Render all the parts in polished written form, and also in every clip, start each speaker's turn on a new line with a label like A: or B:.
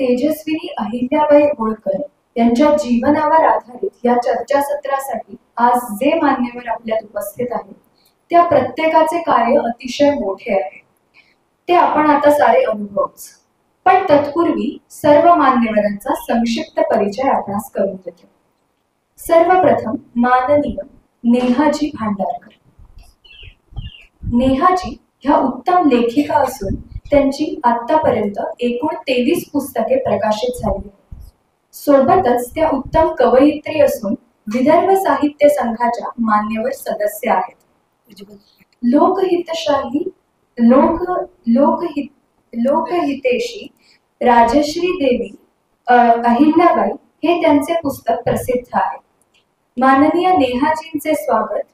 A: तेजस्विनी अहिल्याबाई होळकर यांच्या जीवनावर आधारित या चर्चासत्रासाठी आज जे मान्यवर आपल्यात उपस्थित आहेत त्या प्रत्येकाचे कार्य अतिशय मोठे आहे, ते आपण आता सारे अनुभवच. पण तत्पूर्वी सर्व मान्यवरांचा संक्षिप्त परिचय आपणास करून देतो. सर्वप्रथम माननीय नेहाजी भांडारकर. नेहाजी ह्या उत्तम लेखिका असून त्यांची आतापर्यंत एकूण 23 पुस्तके प्रकाशित झाली आहेत. सोबतच त्या उत्तम कवयित्री असून विदर्भ साहित्य संघाच्या मान्यवर सदस्य आहेत. लोकहितशाही लोकहितेशी राजश्री देवी अहिल्याबाई हे त्यांचे पुस्तक प्रसिद्ध आहे. माननीय नेहाजींचे स्वागत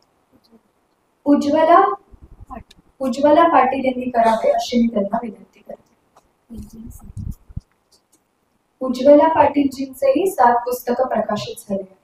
A: उज्ज्वला पाटील यांनी करावे अशी मी त्यांना विनंती करते. उज्ज्वला पाटीलजींचेही 7 पुस्तकं प्रकाशित झाली आहेत.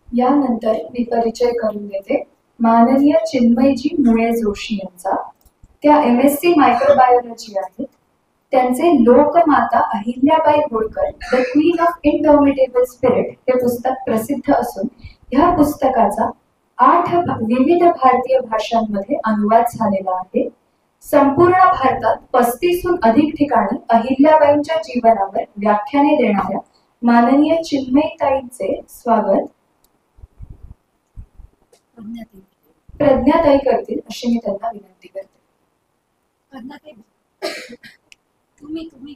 A: यानंतर मी परिचय करून देते माननीय चिन्मयजी मुळे जोशी यांचा. त्या MSc मायक्रोबायोलॉजी आहेत. त्यांचे Lokmata Ahilyabai Holkar the queen of indomitable spirit हे पुस्तक प्रसिद्ध असून ह्या पुस्तकाचा 8 विविध भारतीय भाषांमध्ये अनुवाद झालेला आहे. संपूर्ण भारतात 35हून अधिक ठिकाणी अहिल्याबाईंच्या जीवनावर व्याख्याने देणाऱ्या माननीय चिन्मयताईंचे स्वागत प्रज्ञाताई करतील अशी मी त्यांना विनंती करते.
B: तुम्ही